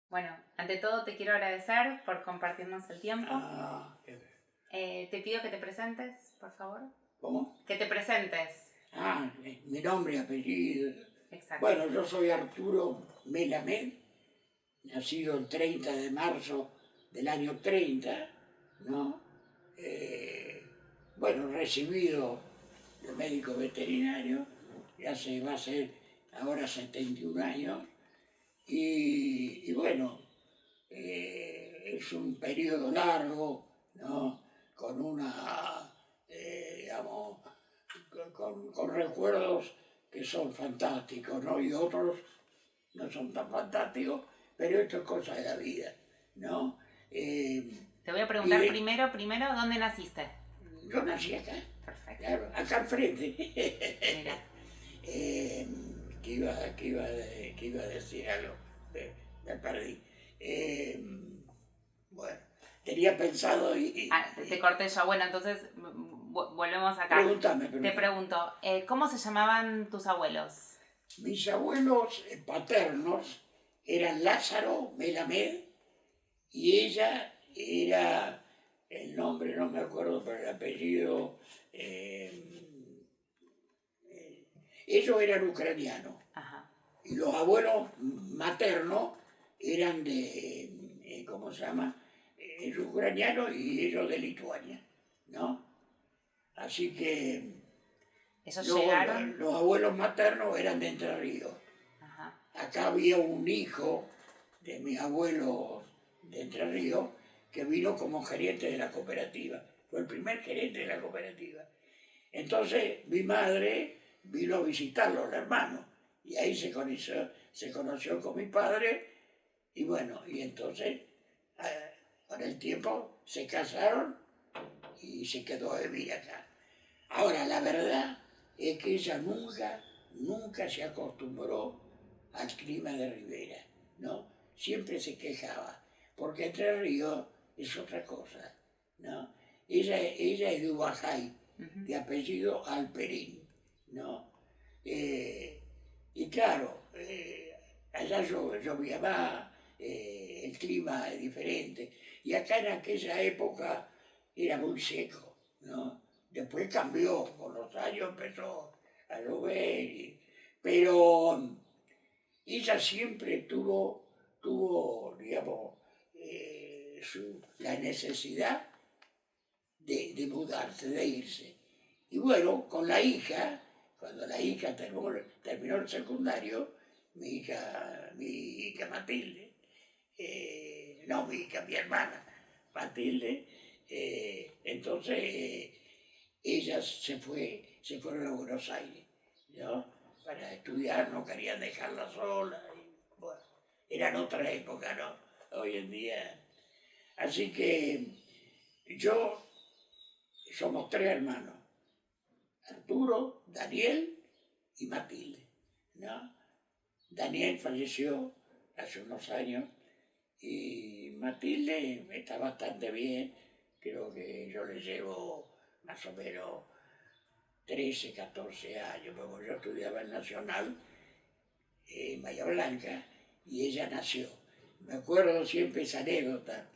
Bueno, ante todo te quiero agradecer por compartirnos el tiempo. Te pido que te presentes, por favor. ¿Cómo? Que te presentes. Mi nombre y apellido. Exacto. Bueno, yo soy Arturo Melamed, nacido el 30 de marzo del año 30, ¿no? Bueno, recibido de médico veterinario, ya se va a ser ahora 71 años, y bueno, es un periodo largo, ¿no? Con una, digamos, con recuerdos que son fantásticos, ¿no? Y otros no son tan fantásticos, pero esto es cosa de la vida, ¿no? Te voy a preguntar primero, ¿dónde naciste? Yo nací acá. Perfecto. Claro, acá al frente. Mira. Que iba a decir algo, me perdí. Bueno, tenía pensado y... Te corté yo. Bueno, entonces volvemos acá. Pregúntame. Te pregunto, ¿cómo se llamaban tus abuelos? Mis abuelos paternos eran Lázaro Melamed y ella era, el nombre no me acuerdo, pero el apellido, ellos eran ucranianos. Ajá. Y los abuelos maternos eran de, ¿cómo se llama? Ellos ucranianos y ellos de Lituania, ¿no? Así que ¿Ellos llegaron? los abuelos maternos eran de Entre Ríos. Ajá. Acá había un hijo de mis abuelos de Entre Ríos que vino como gerente de la cooperativa. Fue el primer gerente de la cooperativa. Entonces mi madre vino a visitarlo, el hermano, y ahí se conoció con mi padre, y bueno, y entonces con el tiempo se casaron y se quedó a vivir acá. Ahora, la verdad es que ella nunca se acostumbró al clima de Rivera, ¿no? Siempre se quejaba, porque Entre Ríos es otra cosa, ¿no? Ella es de Ubajay, de apellido Alperín, ¿no? Y claro, allá llovía más, el clima es diferente, y acá en aquella época era muy seco, ¿no? Después cambió, con los años empezó a llover, pero ella siempre tuvo digamos, la necesidad de mudarse, de irse. Y bueno, con la hija, cuando la hija terminó el secundario, mi hija Matilde, mi hermana Matilde, entonces ellas se fueron a Buenos Aires, ¿no? Para estudiar, no querían dejarla sola, y, bueno, eran otra época, ¿no? Hoy en día. Así que somos tres hermanos, Arturo, Daniel y Matilde, ¿no? Daniel falleció hace unos años y Matilde está bastante bien, creo que yo le llevo más o menos 13, 14 años, porque yo estudiaba en Nacional, en Bahía Blanca, y ella nació. Me acuerdo siempre esa anécdota,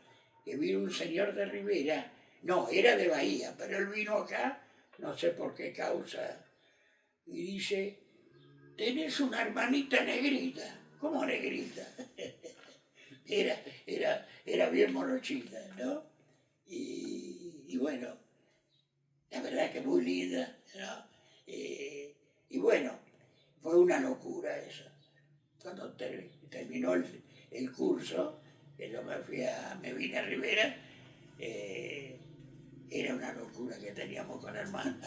que vino un señor de Rivera, no, era de Bahía, pero él vino acá, no sé por qué causa, y dice, tenés una hermanita negrita. ¿Cómo negrita? era bien morochita, ¿no? Y bueno, la verdad que muy linda, ¿no? Y bueno, fue una locura eso. Cuando terminó el curso, que yo me vine a Rivera, era una locura que teníamos con hermana.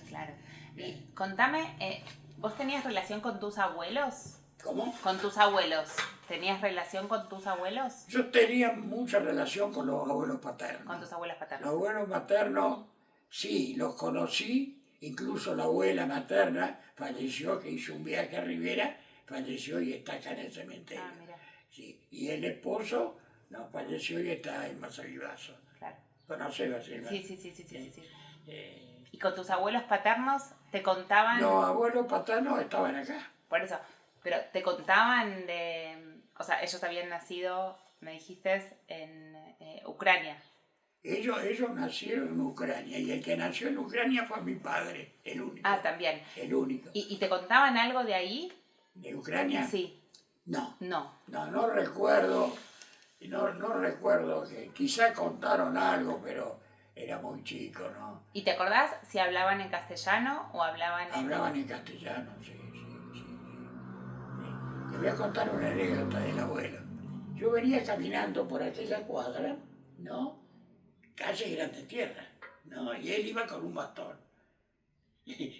Claro. Y contame, ¿vos tenías relación con tus abuelos? ¿Cómo? Con tus abuelos. ¿Tenías relación con tus abuelos? Yo tenía mucha relación con los abuelos paternos. Con tus abuelos paternos. Los abuelos maternos, sí, los conocí. Incluso la abuela materna falleció, que hizo un viaje a Rivera, falleció y está acá en el cementerio. Ah, mira. Sí. Y el esposo, no, falleció y está en Masalivazo. Claro. ¿Conoces Masalivazo? Sí. ¿Y con tus abuelos paternos te contaban? Los abuelos paternos estaban acá. Por eso, Pero te contaban de... O sea, ellos habían nacido, me dijiste, en Ucrania. Ellos nacieron en Ucrania y el que nació en Ucrania fue mi padre, el único. Ah, también. El único. ¿Y te contaban algo de ahí? ¿De Ucrania? Sí. No. No. No recuerdo. No recuerdo que quizá contaron algo, pero era muy chico, ¿no? ¿Y te acordás si hablaban en castellano o hablaban en...? Hablaban en castellano, sí. Te voy a contar una anécdota del abuelo. Yo venía caminando por aquella cuadra, ¿no? Calle Grande Tierra, ¿no? Y él iba con un bastón.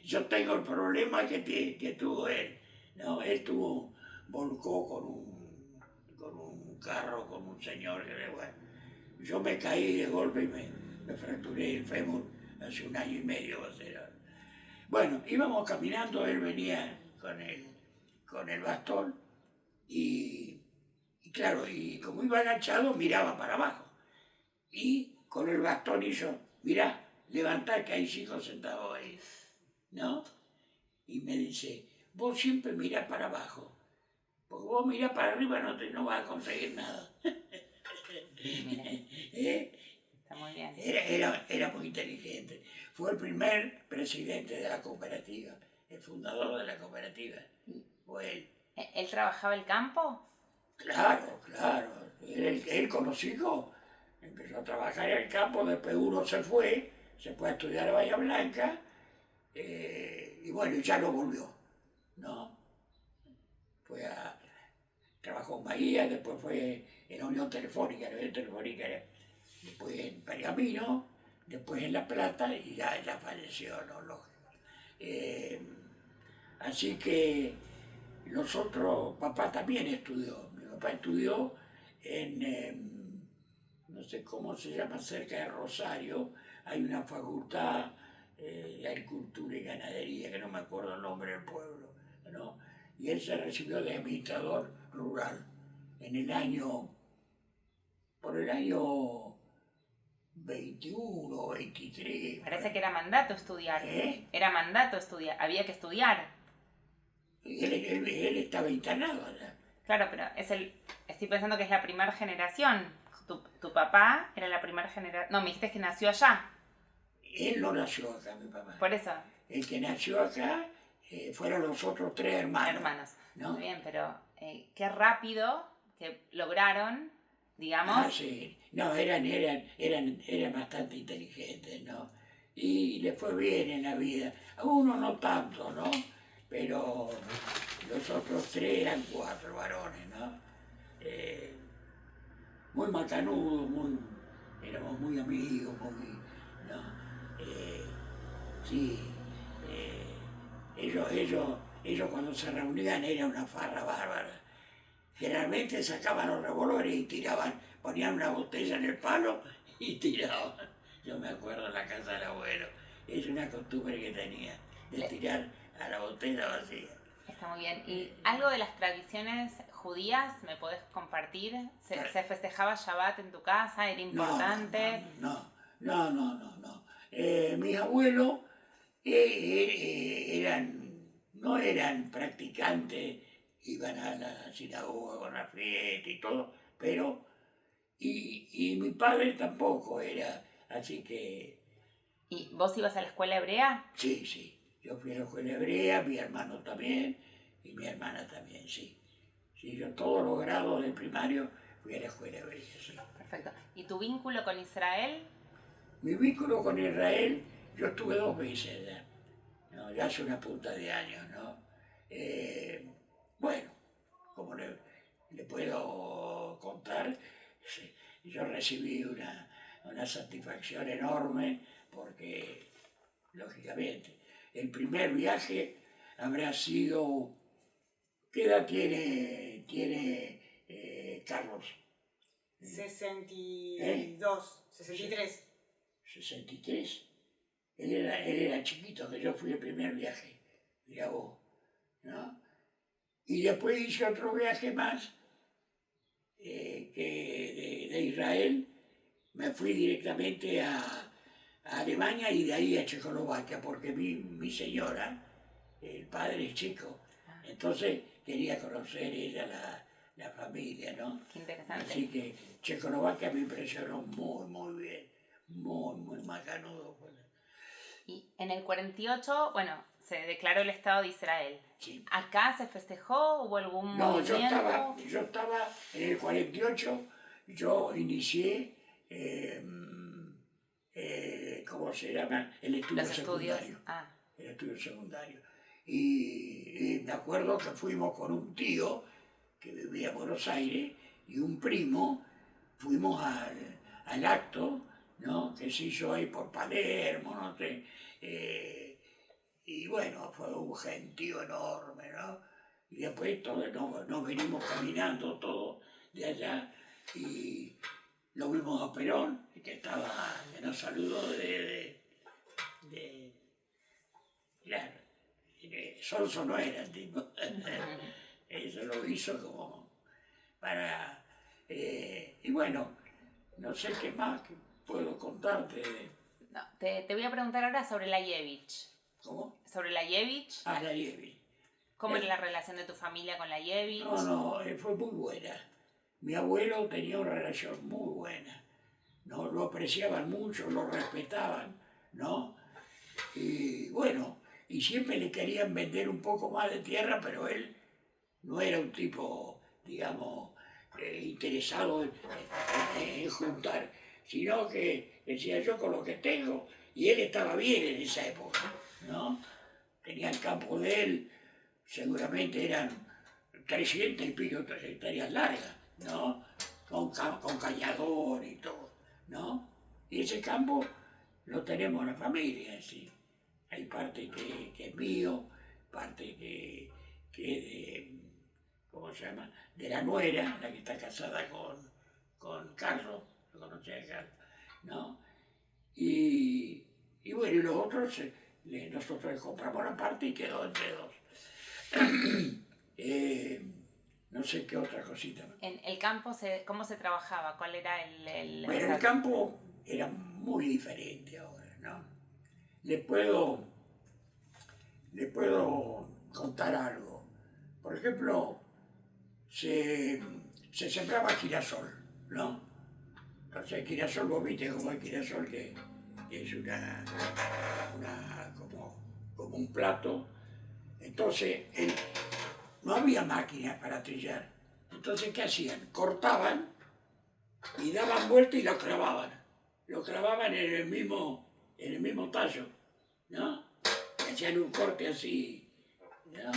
Yo tengo el problema que tuvo él, ¿no? Él volcó con un carro, con un señor que, bueno, yo me caí de golpe y me fracturé el fémur hace 1 año y medio, va a ser ahora. Bueno, íbamos caminando, él venía con el bastón y claro, y como iba agachado, miraba para abajo. Y con el bastón hizo, mirá, levantá que hay 5 centavos ahí, ¿no? Y me dice, vos siempre mirás para abajo, porque vos mirás para arriba no vas a conseguir nada. Está muy bien. Era muy inteligente. Fue el primer presidente de la cooperativa, el fundador de la cooperativa. Fue él. ¿Él trabajaba el campo? Claro. Él con los hijos empezó a trabajar en el campo, después uno se fue a estudiar a Bahía Blanca, y bueno, ya no volvió, ¿no? Trabajó en Bahía, después fue en la Unión Telefónica, después en Pergamino, después en La Plata y ya falleció, ¿no? Lógico. Así que nosotros, papá también estudió, mi papá estudió en, no sé cómo se llama, cerca de Rosario, hay una facultad de agricultura y ganadería, que no me acuerdo el nombre del pueblo, ¿no? Y él se recibió de administrador rural por el año 21, 23. Parece que era mandato estudiar. ¿Eh? Era mandato estudiar, había que estudiar. Él estaba internado allá. Claro, pero estoy pensando que es la primera generación. Tu papá era la primera generación. No, me dijiste que nació allá. Él no nació acá, mi papá. Por eso. El que nació acá fueron los otros 3 hermanos. ¿No? Muy bien, pero qué rápido que lograron, digamos. Ah, sí. No, eran bastante inteligentes, ¿no? Y le fue bien en la vida. A uno no tanto, ¿no? Pero los otros 3 eran 4 varones, ¿no? Muy macanudos, éramos muy amigos, ¿no? Sí, ellos cuando se reunían era una farra bárbara. Generalmente sacaban los revólveres y tiraban, ponían una botella en el palo y tiraban. Yo me acuerdo en la casa del abuelo, es una costumbre que tenía, de tirar a la botella vacía. Está muy bien. ¿Y algo de las tradiciones judías me podés compartir? ¿Se festejaba Shabbat en tu casa? ¿Era importante? No. Mis abuelos no eran practicantes, iban a la sinagoga con la fiesta y todo, pero y mi padre tampoco era, así que... ¿Y vos ibas a la escuela hebrea? Sí, yo fui a la escuela hebrea, mi hermano también, y mi hermana también, sí. Sí, yo todos los grados del primario fui a la escuela hebrea, sí. Perfecto. ¿Y tu vínculo con Israel? Mi vínculo con Israel, yo estuve 2 veces ya, ¿no? Ya hace una punta de años, ¿no? Bueno, como le puedo contar, yo recibí una satisfacción enorme porque, lógicamente, el primer viaje habrá sido... ¿Qué edad tiene Carlos? 62, 63. 63. Él era chiquito, que yo fui el primer viaje. Mirá vos, ¿no? Y después hice otro viaje más, que de Israel. Me fui directamente a Alemania y de ahí a Checoslovaquia, porque mi señora, el padre es chico. Entonces quería conocer ella la familia, ¿no? Qué interesante. Así que Checoslovaquia me impresionó muy bien, muy macanudo. Pues. Y en el 48, bueno, se declaró el Estado de Israel. Sí. ¿Acá se festejó? ¿Hubo algún No, movimiento? yo estaba en el 48, yo inicié, ¿cómo se llama? El estudio Los estudios. secundario. Ah. El estudio secundario. Y me acuerdo que fuimos con un tío que vivía en Buenos Aires y un primo, fuimos al acto, ¿no? Que se hizo ahí por Palermo, no sé. Y bueno, fue un gentío enorme, ¿no? Y después todos nos venimos caminando todos de allá y lo vimos a Perón, que nos saludó claro, Sonso no era el tipo. Eso lo hizo como para... y bueno, no sé qué más que puedo contarte. No, te voy a preguntar ahora sobre la Yevich. ¿Cómo? Sobre la Yevich. Ah, la Yevich. ¿Cómo era la relación de tu familia con la Yevich? No, fue muy buena. Mi abuelo tenía una relación muy buena. ¿No? Lo apreciaban mucho, lo respetaban, ¿no? Y bueno, y siempre le querían vender un poco más de tierra, pero él no era un tipo, digamos, interesado en juntar, sino que decía yo con lo que tengo, y él estaba bien en esa época, ¿no? Tenía el campo de él, seguramente eran 300 y pico hectáreas largas, ¿no? Con cañador y todo, ¿no? Y ese campo lo tenemos la familia, sí. Hay parte que es mío, parte que es de, ¿cómo se llama? De la nuera, la que está casada con Carlos, lo conocí a Carlos, ¿no? Y bueno, y los otros, nosotros compramos la parte y quedó entre dos. No sé qué otra cosita. En el campo, ¿cómo se trabajaba? ¿Cuál era el Bueno, el campo era muy diferente ahora, ¿no? Le puedo contar algo. Por ejemplo, se sembraba girasol, ¿no? Entonces el girasol, vos viste como el girasol que es como un plato. Entonces no había máquinas para trillar. Entonces, ¿qué hacían? Cortaban y daban vuelta y lo clavaban. Lo clavaban en el mismo tallo, ¿no? Hacían un corte así, ¿no?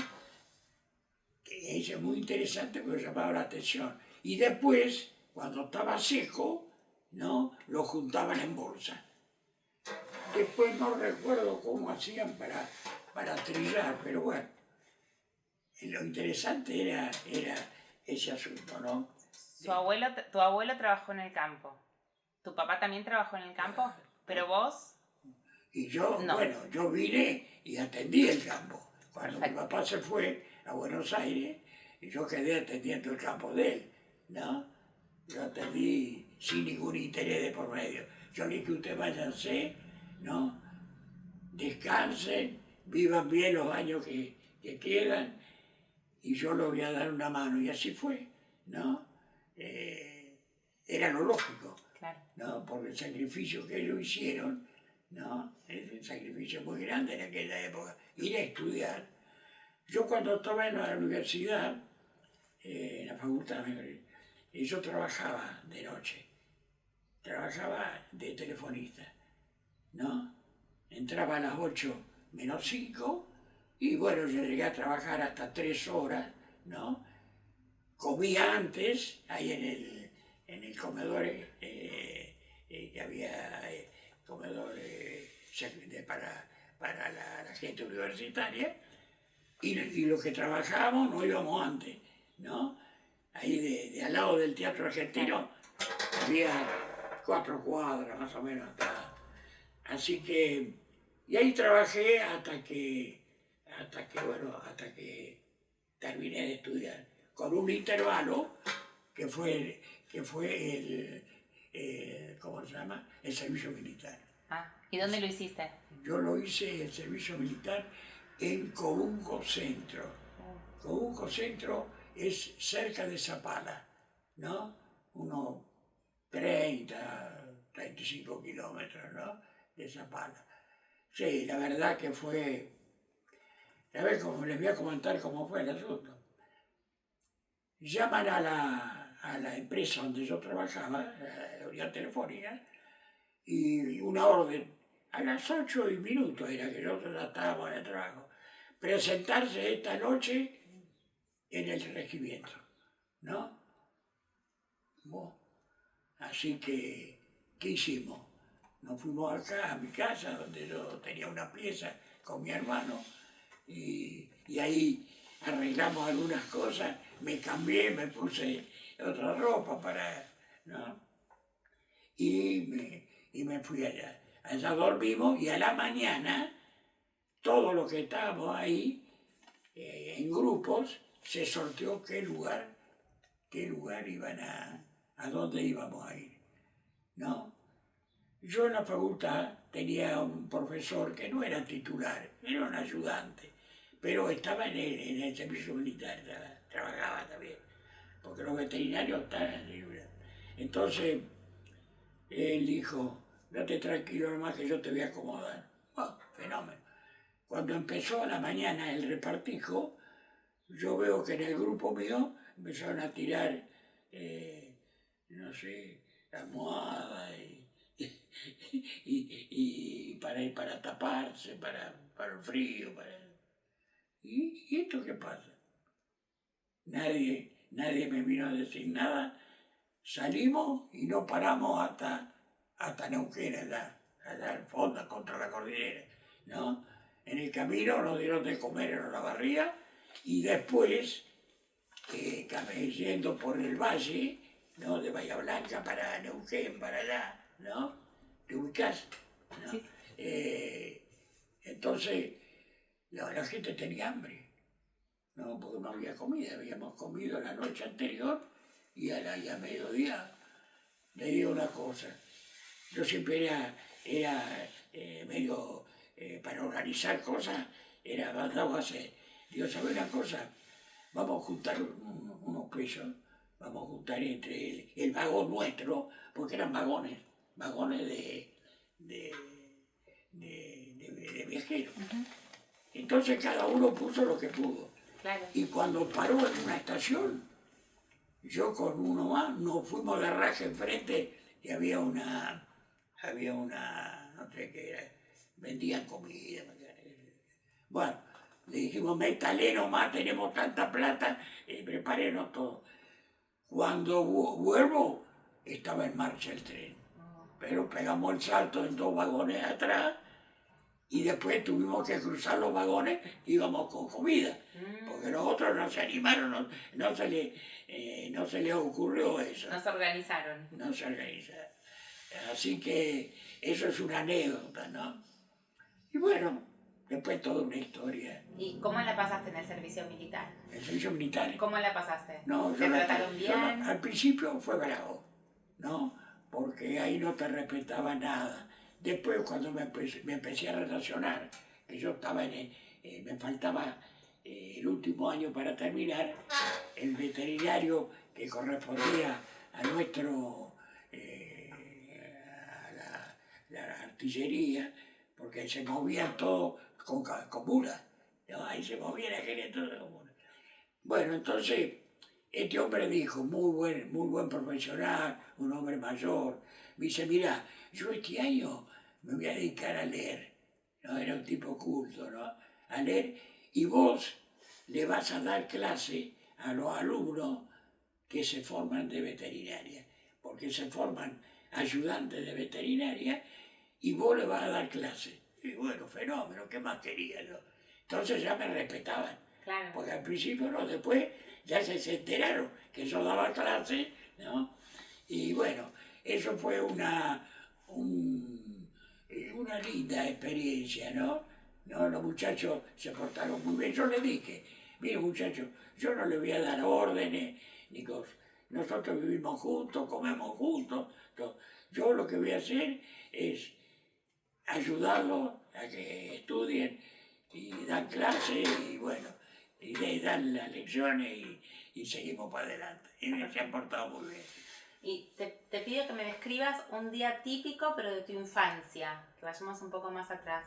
Que eso es muy interesante porque llamaba la atención. Y después, cuando estaba seco, ¿no? Lo juntaban en bolsa. Después no recuerdo cómo hacían para trillar, pero bueno, lo interesante era ese asunto, ¿no? Tu abuelo trabajó en el campo. ¿Tu papá también trabajó en el campo? ¿Pero vos? Y yo, no. Bueno, yo vine y atendí el campo. Cuando mi papá se fue a Buenos Aires, y yo quedé atendiendo el campo de él, ¿no? Yo atendí sin ningún interés de por medio. Yo le dije, ustedes váyanse, ¿no? Descansen, vivan bien los años que quedan, y yo les voy a dar una mano. Y así fue, ¿no? Era lo lógico, claro, ¿no? Porque el sacrificio que ellos hicieron, ¿no? Es un sacrificio muy grande en aquella época, ir a estudiar. Yo cuando estaba en la universidad, en la facultad, yo trabajaba de noche, trabajaba de telefonista, ¿no? Entraba a las 8 menos 5 y bueno, yo llegué a trabajar hasta 3 horas, ¿no? Comía antes, ahí en el comedor, que había comedor para la gente universitaria, y los que trabajábamos no íbamos antes, ¿no? Ahí de al lado del Teatro Argentino había 4 cuadras más o menos hasta. Así que, y ahí trabajé hasta que terminé de estudiar, con un intervalo que fue ¿cómo se llama? El servicio militar. Ah, ¿y dónde lo hiciste? Yo lo hice el servicio militar en Cobunco Centro. Cobuco Centro es cerca de Zapala, ¿no? Unos 35 kilómetros, ¿no? De Zapala. Sí, la verdad que fue... A ver, les voy a comentar cómo fue el asunto. Llaman a la empresa donde yo trabajaba, a la unidad telefónica, y una orden. A las 8:01 era que nosotros ya estábamos en el trabajo. Presentarse esta noche en el regimiento, ¿no? Bueno, así que, ¿qué hicimos? Nos fuimos acá a mi casa, donde yo tenía una pieza con mi hermano, y ahí arreglamos algunas cosas, me cambié, me puse otra ropa para, ¿no? Y me fui allá. Allá dormimos y a la mañana, todos los que estábamos ahí, en grupos, se sorteó qué lugar iban a dónde íbamos a ir, ¿no? Yo en la facultad tenía un profesor que no era titular, era un ayudante, pero estaba en el servicio militar, trabajaba también, porque los veterinarios están en el... Entonces, él dijo, date tranquilo nomás que yo te voy a acomodar. Oh, fenómeno. Cuando empezó a la mañana el repartijo, yo veo que en el grupo mío empezaron a tirar, no sé, almohadas y para taparse, para el frío. ¿Y esto qué pasa? Nadie me vino a decir nada. Salimos y no paramos hasta Neuquén, allá al fondo, contra la cordillera, ¿no? En el camino nos dieron de comer en Olavarría y después, yendo por el valle, ¿no? De Bahía Blanca para Neuquén, para allá, ¿no? ¿Te ubicás? ¿No? Sí. Entonces, la gente tenía hambre, ¿no? Porque no había comida, habíamos comido la noche anterior y a mediodía. Le digo una cosa, yo siempre era medio, para organizar cosas, era mandado a hacer. Digo, ¿sabes una cosa? Vamos a juntar unos pesos, vamos a juntar entre el vagón nuestro, porque eran vagones de viajeros. Entonces cada uno puso lo que pudo. Claro. Y cuando paró en una estación, yo con uno más, nos fuimos de raje enfrente y había una, no sé qué era, vendían comida. Bueno, le dijimos, métale nomás, tenemos tanta plata, prepárenos todo. Cuando vuelvo, estaba en marcha el tren. Pero pegamos el salto en 2 vagones atrás y después tuvimos que cruzar los vagones, íbamos con comida. Porque los otros no se animaron, no se les ocurrió eso. No se organizaron. No se organizaron. Así que eso es una anécdota, ¿no? Y bueno, después toda una historia. ¿Y cómo la pasaste en el servicio militar? El servicio militar. ¿Cómo la pasaste? No, ¿Te trataron bien? Al principio fue bravo, ¿no? Porque ahí no te respetaba nada. Después cuando me empecé a relacionar, que yo estaba me faltaba el último año para terminar, el veterinario que correspondía a nuestro, a la artillería, porque se movían todos con mulas, ¿no? Ahí se movían aquellos todos con mulas. Bueno, entonces este hombre dijo, muy buen profesional, un hombre mayor, me dice, mira, yo este año me voy a dedicar a leer, ¿no? Era un tipo culto, ¿no? A leer, y vos le vas a dar clase a los alumnos que se forman de veterinaria, porque se forman ayudantes de veterinaria y vos le vas a dar clase. Y bueno, fenómeno, ¿qué más quería yo? Entonces ya me respetaban, Claro. porque al principio no, después ya se enteraron que yo daba clase, ¿no? Y bueno, eso fue una linda experiencia, ¿no? Los muchachos se portaron muy bien. Yo les dije, mire muchachos, yo no les voy a dar órdenes ni cosas. Nosotros vivimos juntos, comemos juntos. Yo lo que voy a hacer es ayudarlos a que estudien y dan clases y bueno, y le dan las lecciones y seguimos para adelante. Y se han portado muy bien. Y te pido que me describas un día típico, pero de tu infancia, que vayamos un poco más atrás.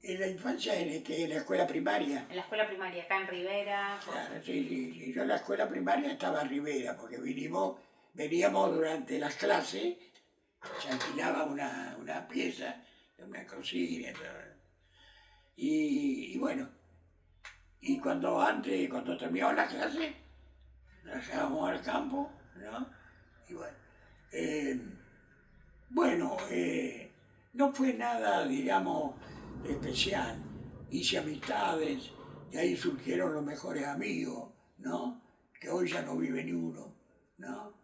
En la infancia, en la escuela primaria. En la escuela primaria, acá en Rivera. Claro, sí. Yo en la escuela primaria estaba en Rivera, porque veníamos durante las clases, se alquilaba una pieza, una cocina, todo. Y bueno, y cuando terminaba la clase, bajábamos al campo, ¿no? Y bueno, no fue nada, digamos, especial. Hice amistades, y ahí surgieron los mejores amigos, ¿no? Que hoy ya no vive ni uno, ¿no?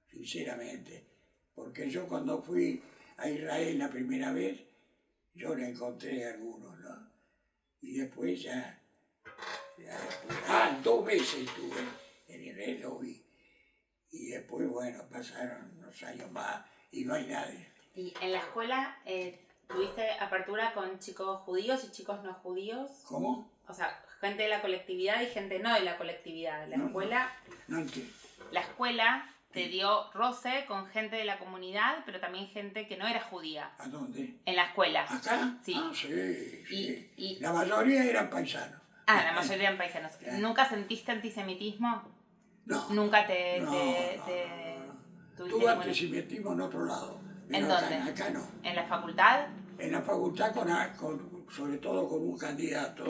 Sinceramente. Porque yo cuando fui a Israel la primera vez, yo le encontré algunos, ¿no? Y después ya 2 veces estuve en Israel, lo vi. Y después, bueno, pasaron unos años más y no hay nadie. ¿Y en la escuela tuviste apertura con chicos judíos y chicos no judíos? ¿Cómo? O sea, gente de la colectividad y gente no de la colectividad. La escuela... No entiendo. La escuela te dio roce con gente de la comunidad, pero también gente que no era judía. ¿A dónde? En la escuela. ¿Acá? Sí. Ah, sí. Y la mayoría eran paisanos. Ah, la mayoría eran paisanos. Claro. ¿Nunca sentiste antisemitismo? No. ¿Nunca No. Tuve antisemitismo en otro lado. ¿En dónde? Acá no. ¿En la facultad? En la facultad, sobre todo con un candidato,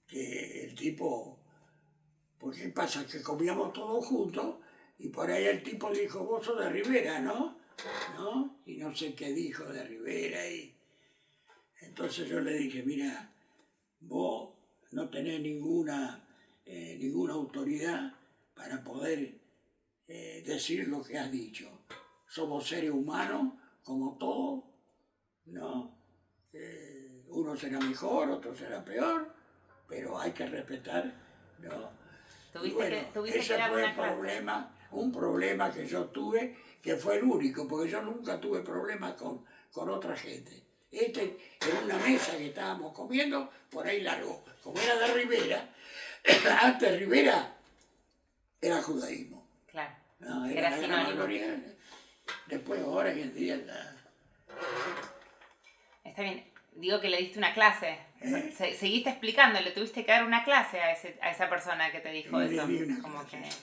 que el tipo... Porque pasa que comíamos todos juntos y por ahí el tipo dijo, vos sos de Rivera, ¿no? Y no sé qué dijo de Rivera. Y entonces yo le dije, mira, vos no tenés ninguna autoridad para poder decir lo que has dicho. Somos seres humanos, como todos, ¿no? Uno será mejor, otro será peor, pero hay que respetar, ¿no? Tuviste Ese fue un problema que yo tuve, que fue el único, porque yo nunca tuve problemas con otra gente. En una mesa que estábamos comiendo, por ahí largo, como era de Rivera, antes Rivera era judaísmo. Claro. No, era sinónimo. Después, ahora en el día Está bien. Digo que le diste una clase. Seguiste explicando, le tuviste que dar una clase a esa persona que te dijo eso. Le di una clase.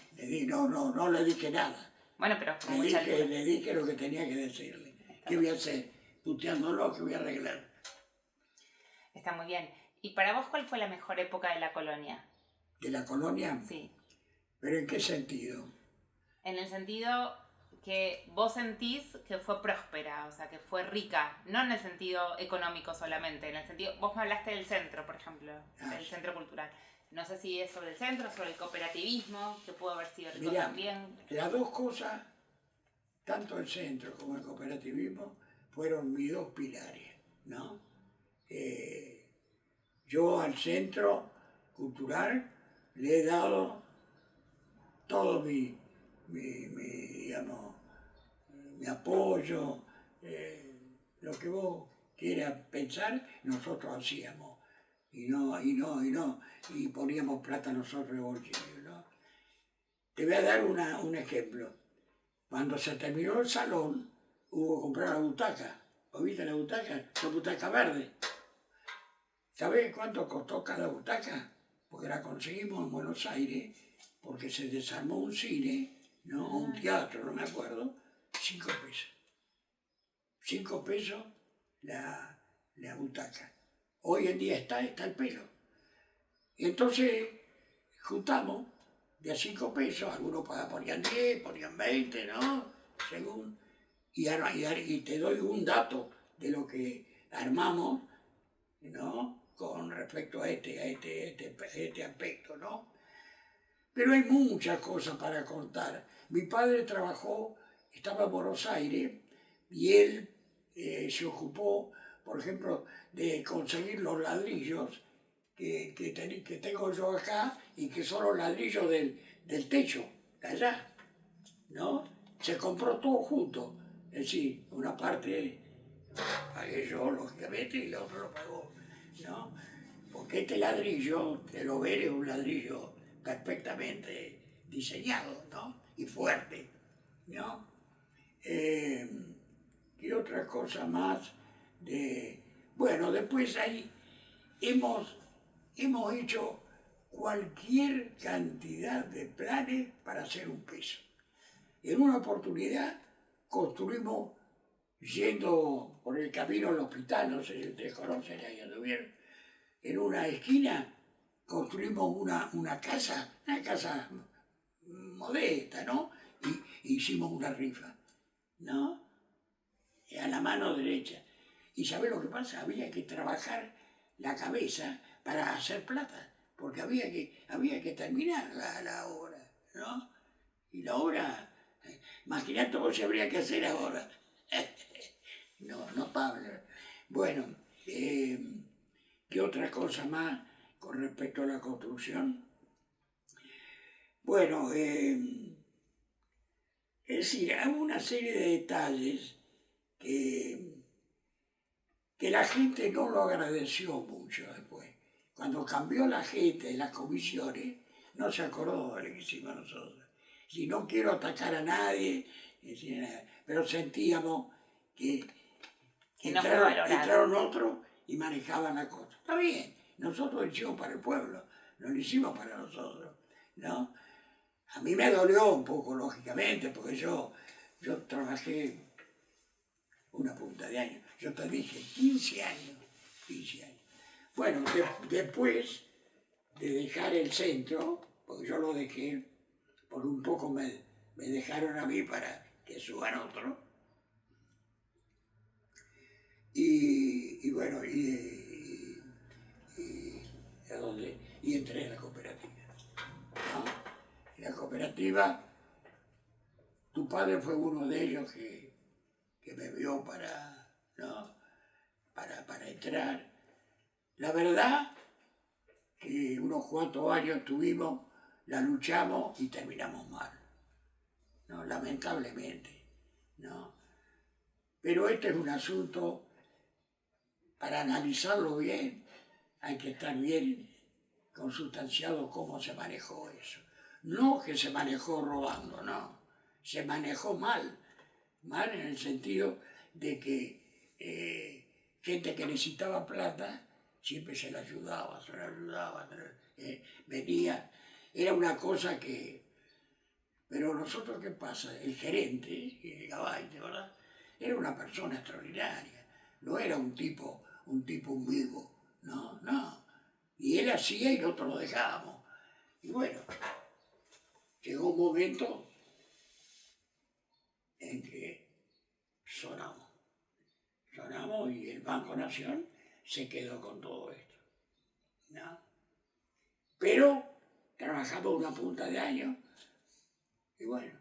No le dije nada. Bueno, pero con mucha altura. Le dije lo que tenía que decirle. ¿Qué voy a hacer? Puteándolo, ¿qué voy a arreglar? Está muy bien. ¿Y para vos cuál fue la mejor época de la colonia? ¿De la colonia? Sí. ¿Pero en qué sentido? En el sentido que vos sentís que fue próspera, o sea, que fue rica, no en el sentido económico solamente, en el sentido, vos me hablaste del centro, por ejemplo, del centro cultural. No sé si es sobre el centro, sobre el cooperativismo, que pudo haber sido rico también. Las dos cosas, tanto el centro como el cooperativismo, fueron mis dos pilares, ¿no? Yo al centro cultural le he dado todo mi apoyo, lo que vos quieras pensar, nosotros hacíamos. Y poníamos plata nosotros en el bolsillo, ¿no? Te voy a dar un ejemplo. Cuando se terminó el salón, hubo que comprar la butaca. ¿Vos viste la butaca? La butaca verde. ¿Sabés cuánto costó cada butaca? Porque la conseguimos en Buenos Aires, porque se desarmó un cine, ¿no? O un teatro, no me acuerdo, 5 pesos. 5 pesos la butaca. Hoy en día está el pelo. Y entonces juntamos de a 5 pesos, algunos ponían 10, ponían 20, ¿no? Según. Y te doy un dato de lo que armamos, ¿no? Con respecto a este aspecto, ¿no? Pero hay muchas cosas para contar. Mi padre estaba en Buenos Aires y él se ocupó, por ejemplo, de conseguir los ladrillos que tengo yo acá y que son los ladrillos del techo, de allá, ¿no? Se compró todo junto. Es decir, una parte pagué yo, lógicamente, y la otra lo pagó, ¿no? porque este ladrillo, te lo veré, es un ladrillo perfectamente diseñado, ¿no? Y fuerte, ¿no? Y otra cosa más bueno, después ahí hemos hecho cualquier cantidad de planes para hacer un peso. En una oportunidad construimos, yendo por el camino al hospital, no sé si ustedes conocen, ahí anduvieron, en una esquina construimos una casa modesta, ¿no? Y hicimos una rifa, ¿no? A la mano derecha. ¿Y sabés lo que pasa? Había que trabajar la cabeza para hacer plata, porque había que terminar la obra, ¿no? Y la obra, imaginate vos si habría que hacer ahora. No, Pablo. Bueno, ¿qué otra cosa más con respecto a la construcción? Bueno, es decir, hay una serie de detalles que la gente no lo agradeció mucho después. Cuando cambió la gente de las comisiones, no se acordó de lo que hicimos nosotros. Si no quiero atacar a nadie, pero sentíamos que no fue valorado. entraron otros y manejaban la cosa. Está bien, nosotros lo hicimos para el pueblo, no lo hicimos para nosotros, ¿no? A mí me dolió un poco, lógicamente, porque yo trabajé una punta de años. Yo te dije, 15 años. Bueno, después de dejar el centro, porque yo lo dejé, por un poco me dejaron a mí para que suban otro. Y bueno, y entré en la cooperativa, ¿no? En la cooperativa, tu padre fue uno de ellos que me vio para entrar. La verdad que unos cuantos años tuvimos, la luchamos y terminamos mal, ¿no? Lamentablemente, ¿no? Pero este es un asunto, para analizarlo bien, hay que estar bien consustanciado cómo se manejó eso. No que se manejó robando, no. Se manejó mal en el sentido de que gente que necesitaba plata siempre se la ayudaba, venía. Era una cosa que... Pero nosotros, ¿qué pasa? El gerente, Gabaite, ¿verdad? Era una persona extraordinaria, no era un tipo vivo, no. Y él hacía y nosotros lo dejábamos. Y bueno, llegó un momento en que sonamos y el Banco Nación se quedó con todo esto, ¿no? Pero trabajamos una punta de año y bueno,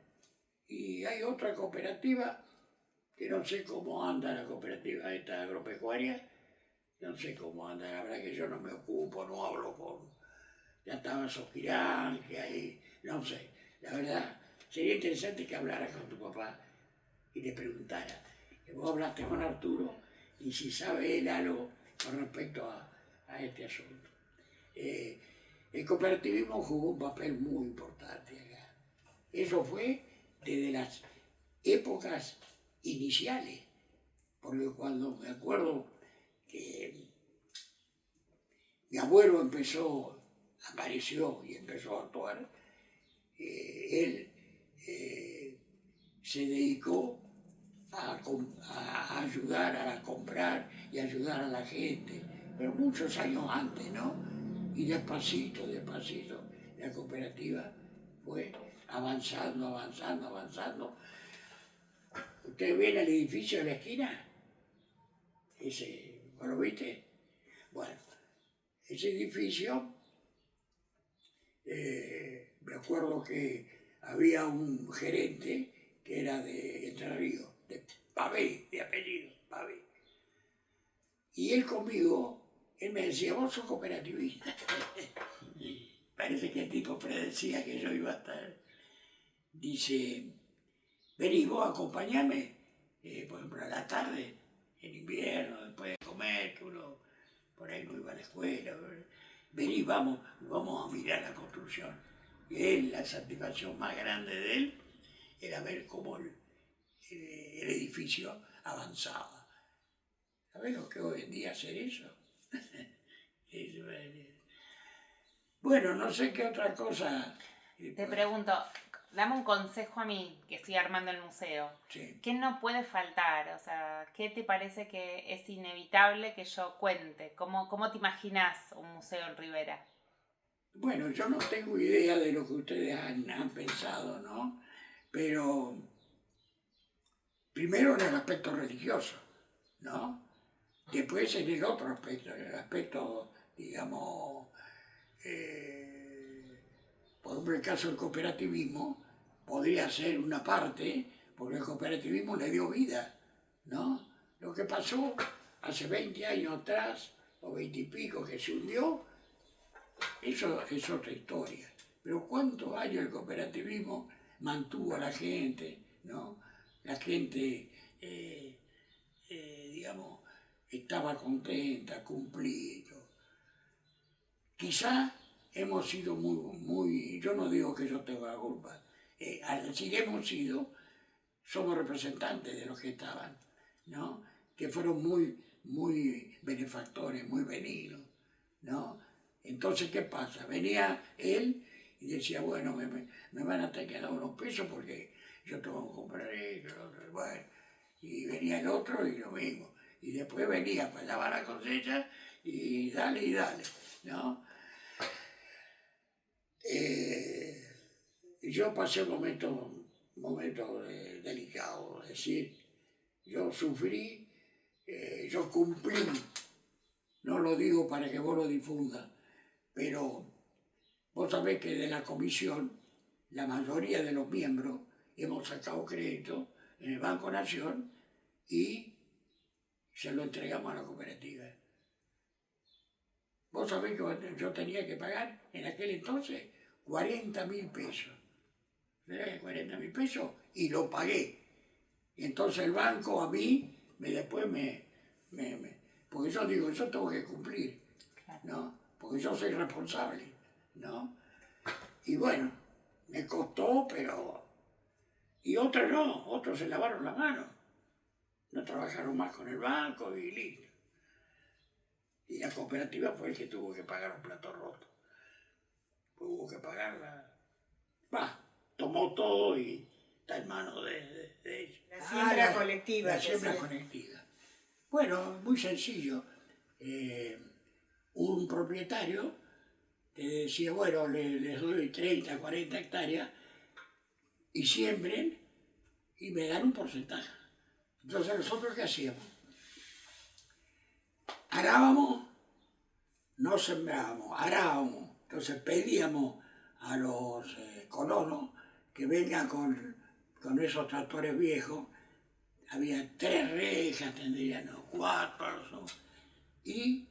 y hay otra cooperativa que no sé cómo anda la cooperativa esta agropecuaria, no sé cómo anda, la verdad que yo no me ocupo, no hablo con... Ya estaba Soquirán, que ahí, no sé, la verdad, sería interesante que hablaras con tu papá y le preguntara, que vos hablaste con Arturo y si sabe él algo con respecto a este asunto. El cooperativismo jugó un papel muy importante acá. Eso fue desde las épocas iniciales, porque cuando me acuerdo que mi abuelo apareció y empezó a actuar, él se dedicó a ayudar a comprar y ayudar a la gente, pero muchos años antes, ¿no? Y despacito, la cooperativa fue avanzando. ¿Ustedes ven el edificio de la esquina? ¿Vos lo viste? Bueno, ese edificio, me acuerdo que había un gerente que era de Entre Ríos, de Pavé, de apellido, Pavé. Y él conmigo, él me decía, vos sos cooperativista. Parece que el tipo predecía que yo iba a estar. Dice, vení vos, acompañame, por ejemplo, a la tarde, en invierno, después de comer, que uno por ahí no iba a la escuela. Vení, vamos a mirar la construcción. Y él, la satisfacción más grande de él era ver cómo el edificio avanzaba. ¿Sabés lo que hoy en día hacer eso? Bueno, no sé qué otra cosa. Te pregunto, dame un consejo a mí, que estoy armando el museo. Sí. ¿Qué no puede faltar? O sea, ¿qué te parece que es inevitable que yo cuente? ¿Cómo te imaginás un museo en Rivera? Bueno, yo no tengo idea de lo que ustedes han pensado, ¿no? Pero primero en el aspecto religioso, ¿no? Después en el otro aspecto, en el aspecto, digamos, por ejemplo, el caso del cooperativismo podría ser una parte, porque el cooperativismo le dio vida, ¿no? Lo que pasó hace 20 años atrás, o 20 y pico, que se hundió, eso es otra historia. Pero ¿cuántos años el cooperativismo mantuvo a la gente, ¿no? La gente, digamos, estaba contenta, cumplido. Quizá hemos sido muy, yo no digo que yo tenga la culpa, al decir hemos sido, somos representantes de los que estaban, ¿no? Que fueron muy benefactores, muy benignos, ¿no? Entonces, ¿qué pasa? Venía él y decía, bueno, me van a tener que dar unos pesos porque yo tengo que comprar esto, bueno. Y venía el otro y lo mismo. Y después venía, fallaba la cosecha y dale, ¿no? Yo pasé un momento delicado, es decir, yo sufrí, yo cumplí, no lo digo para que vos lo difundas, pero vos sabés que de la comisión, la mayoría de los miembros hemos sacado crédito en el Banco Nación y se lo entregamos a la cooperativa. Vos sabés que yo tenía que pagar en aquel entonces 40.000 pesos. 40.000 pesos y lo pagué. Y entonces el banco a mí porque yo digo, yo tengo que cumplir, ¿no? Porque yo soy responsable, ¿no? Y bueno, me costó, pero... Y otros no, otros se lavaron la mano. No trabajaron más con el banco y listo. Y la cooperativa fue el que tuvo que pagar los platos rotos. Hubo que pagarla. Tomó todo y está en manos de ellos. La siembra colectiva. La siembra colectiva. Bueno, muy sencillo. Un propietario te decía, bueno, les doy 30, 40 hectáreas y siembren y me dan un porcentaje. Entonces, ¿nosotros qué hacíamos? Arábamos, no sembrábamos, arábamos. Entonces pedíamos a los colonos que vengan con esos tractores viejos. Había 3 rejas, tendrían 4, y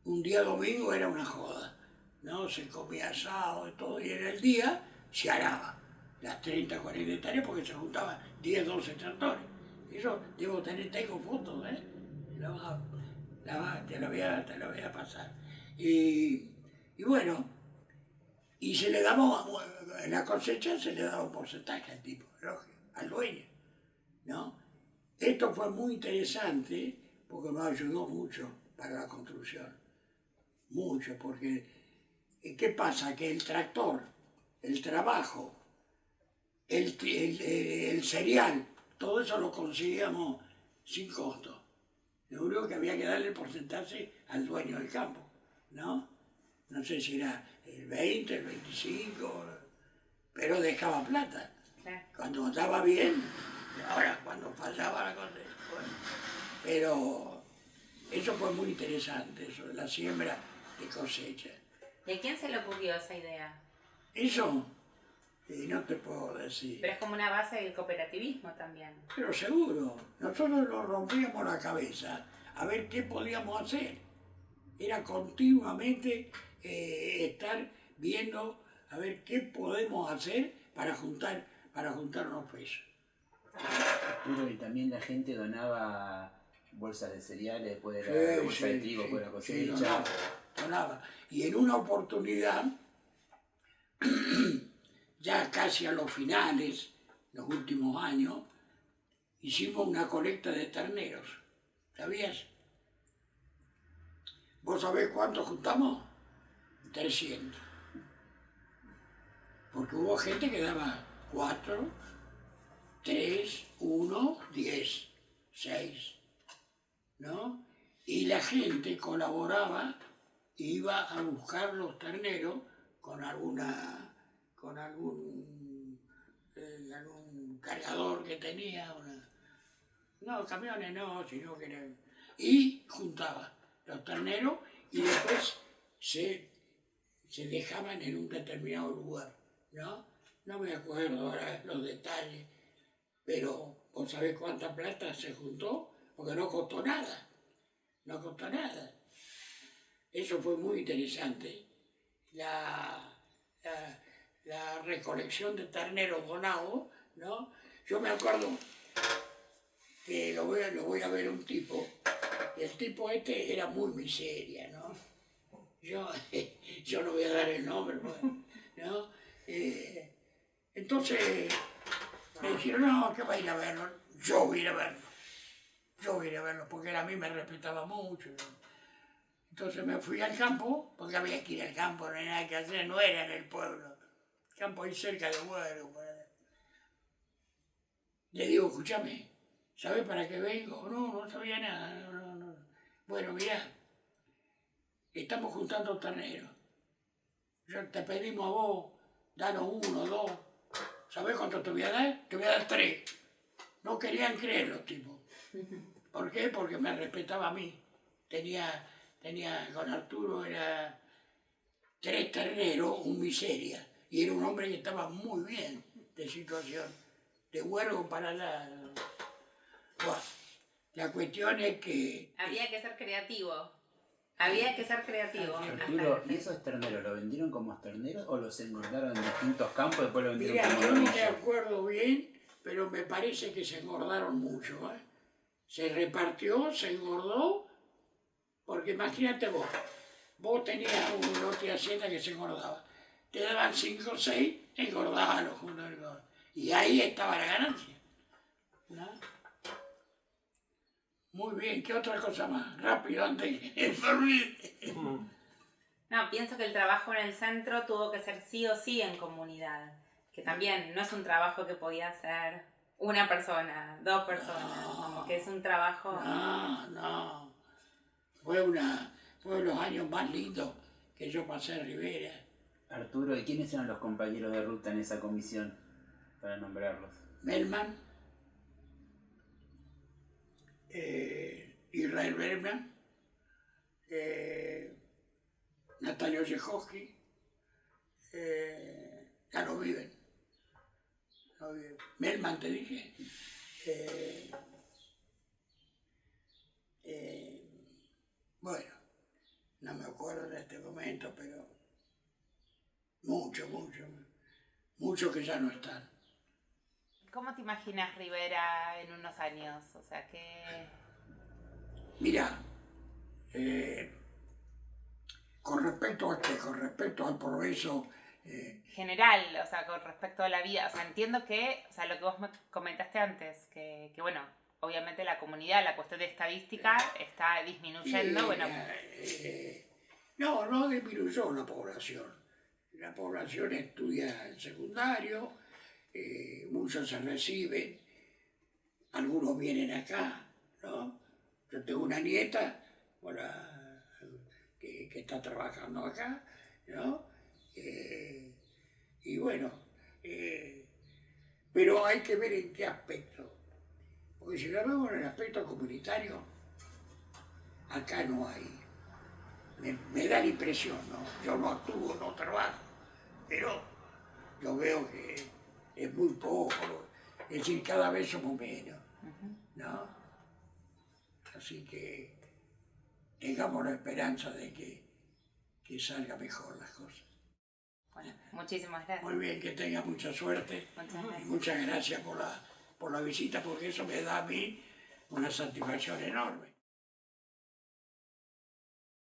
un día domingo era una joda, ¿no? Se comía asado y todo, y en el día se araba las 30, 40 hectáreas porque se juntaban 10, 12 tractores. Eso tengo fotos, ¿eh? Te lo voy a pasar. Y bueno, y se le daba, en la cosecha se le daba un porcentaje al tipo, lógico, al dueño, ¿no? Esto fue muy interesante porque nos ayudó mucho para la construcción, mucho, porque ¿qué pasa? Que el tractor, el trabajo, el cereal, todo eso lo conseguíamos sin costo. Lo único que había que darle el porcentaje al dueño del campo, ¿no? No sé si era el 20, el 25, pero dejaba plata. Cuando estaba bien, ahora cuando fallaba la cosa, bueno. Pero eso fue muy interesante, eso de la siembra de cosecha. ¿Y a quién se le ocurrió esa idea? Eso, no te puedo decir. Pero es como una base del cooperativismo también. Pero seguro, nosotros nos rompíamos la cabeza a ver qué podíamos hacer. Era continuamente estar viendo a ver qué podemos hacer para juntar unos pesos. Arturo, y también la gente donaba bolsas de cereales después de la bolsa de trigo, después de la cosecha. Donaba. Y en una oportunidad, ya casi a los finales, los últimos años, hicimos una colecta de terneros. ¿Sabías? ¿Vos sabés cuánto juntamos? 300. Porque hubo gente que daba 4, 3, 1, 10, 6, ¿no? Y la gente colaboraba, iba a buscar los terneros con algún cargador que tenía, no, camiones no, sino que eran... Y juntaba los terneros y después se dejaban en un determinado lugar, ¿no? No me acuerdo ahora los detalles, pero ¿vos sabés cuánta plata se juntó? Porque no costó nada, no costó nada. Eso fue muy interesante. La recolección de terneros donados, ¿no? Yo me acuerdo que lo voy a ver un tipo, y el tipo este era muy miseria, ¿no? Yo no voy a dar el nombre, ¿no? Entonces me dijeron, no, ¿qué va a ir a verlo? Yo voy a ir a verlo. Yo voy a ir a verlo, porque él a mí me respetaba mucho. Entonces me fui al campo, porque había que ir al campo, no hay nada que hacer, no era en el pueblo. El campo ahí cerca de Huergo. Le digo, escúchame, ¿sabes para qué vengo? No sabía nada. No. Bueno, mirá, estamos juntando terneros. Te pedimos a vos, danos 1, 2. ¿Sabés cuánto te voy a dar? Te voy a dar 3. No querían creer los tipos. ¿Por qué? Porque me respetaba a mí. Tenía con Arturo, era 3 terneros, un miseria. Y era un hombre que estaba muy bien de situación. De Huergo para la... Bueno, la cuestión es que... Había que ser creativo. Había que ser creativo. Arturo, ¿y esos terneros los vendieron como terneros o los engordaron en distintos campos y después los vendieron Mira, como yo no me novillos? acuerdo bien, pero me parece que se engordaron mucho. Se repartió, se engordó, porque imagínate vos tenías un lote de hacienda que se engordaba. Te daban 5 o 6, engordabas los juntos. Y ahí estaba la ganancia, ¿no? Muy bien, ¿qué otra cosa más? Rápido, antes que me olvide. No, pienso que el trabajo en el centro tuvo que ser sí o sí en comunidad. Que también no es un trabajo que podía hacer una persona, 2 personas. Como que es un trabajo... No. Fue los años más lindos que yo pasé en Rivera. Arturo, ¿y quiénes eran los compañeros de ruta en esa comisión? Para nombrarlos. Melman, Israel Bergman, Natalio Yejowski, ya no viven. Melman, te dije. Bueno, no me acuerdo en este momento, pero mucho que ya no están. ¿Cómo te imaginas Rivera en unos años? O sea, que... Mira, con respecto al progreso... general, o sea, con respecto a la vida. O sea, entiendo que, o sea, lo que vos me comentaste antes, que bueno, obviamente la comunidad, la cuestión de estadística está disminuyendo, bueno... no disminuyó la población. La población estudia en secundario, muchos se reciben, algunos vienen acá, ¿no? Yo tengo una nieta que está trabajando acá, ¿no? Y bueno, pero hay que ver en qué aspecto. Porque si lo vemos en el aspecto comunitario, acá no hay. Me da la impresión, ¿no? Yo no actúo, no trabajo, pero yo veo que es muy poco, es decir, cada vez somos menos, ¿no? Así que tengamos la esperanza de que salga mejor las cosas. Bueno, muchísimas gracias. Muy bien, que tenga mucha suerte. Muchas gracias. Y muchas gracias por la visita, porque eso me da a mí una satisfacción enorme.